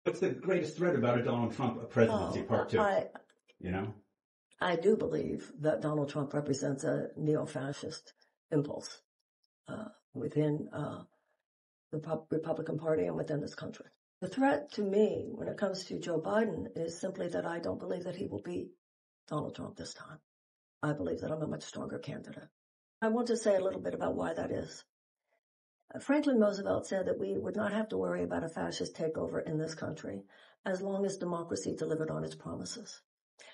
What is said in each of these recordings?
What's the greatest threat about a Donald Trump presidency, part two? You know? I do believe that Donald Trump represents a neo-fascist impulse within the Republican Party and within this country. The threat to me when it comes to Joe Biden is simply that I don't believe that he will beat Donald Trump this time. I believe that I'm a much stronger candidate. I want to say a little bit about why that is. Franklin Roosevelt said that we would not have to worry about a fascist takeover in this country as long as democracy delivered on its promises.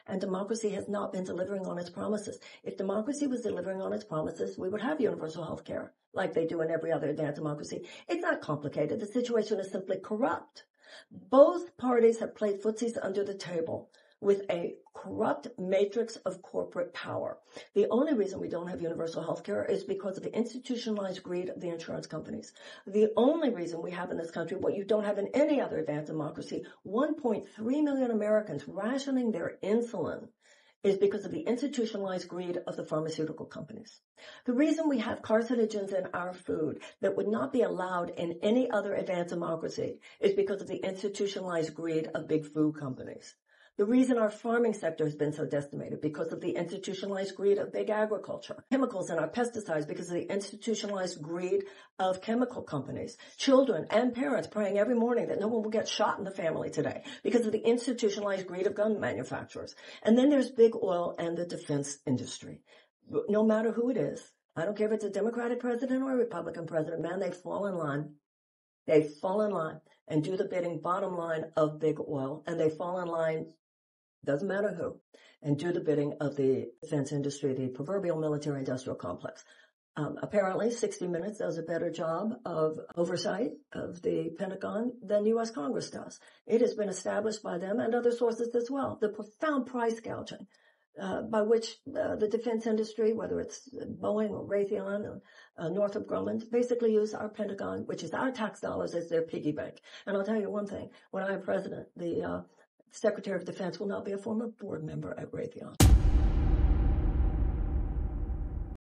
And democracy has not been delivering on its promises. If democracy was delivering on its promises, we would have universal health care like they do in every other advanced democracy. It's not complicated. The situation is simply corrupt. Both parties have played footsies under the table with a corrupt matrix of corporate power. The only reason we don't have universal health care is because of the institutionalized greed of the insurance companies. The only reason we have in this country what you don't have in any other advanced democracy, 1.3 million Americans rationing their insulin, is because of the institutionalized greed of the pharmaceutical companies. The reason we have carcinogens in our food that would not be allowed in any other advanced democracy is because of the institutionalized greed of big food companies. The reason our farming sector has been so decimated because of the institutionalized greed of big agriculture. Chemicals in our pesticides because of the institutionalized greed of chemical companies. Children and parents praying every morning that no one will get shot in the family today because of the institutionalized greed of gun manufacturers. And then there's big oil and the defense industry. No matter who it is, I don't care if it's a Democratic president or a Republican president, man, they fall in line. They fall in line and do the bidding, bottom line, of big oil. And they fall in line, doesn't matter who, and do the bidding of the defense industry, the proverbial military industrial complex. Apparently, 60 Minutes does a better job of oversight of the Pentagon than U.S. Congress does. It has been established by them and other sources as well. The profound price gouging by which the defense industry, whether it's Boeing or Raytheon or Northrop Grumman, basically use our Pentagon, which is our tax dollars, as their piggy bank. And I'll tell you one thing, when I'm president, the Secretary of Defense will not be a former board member at Raytheon.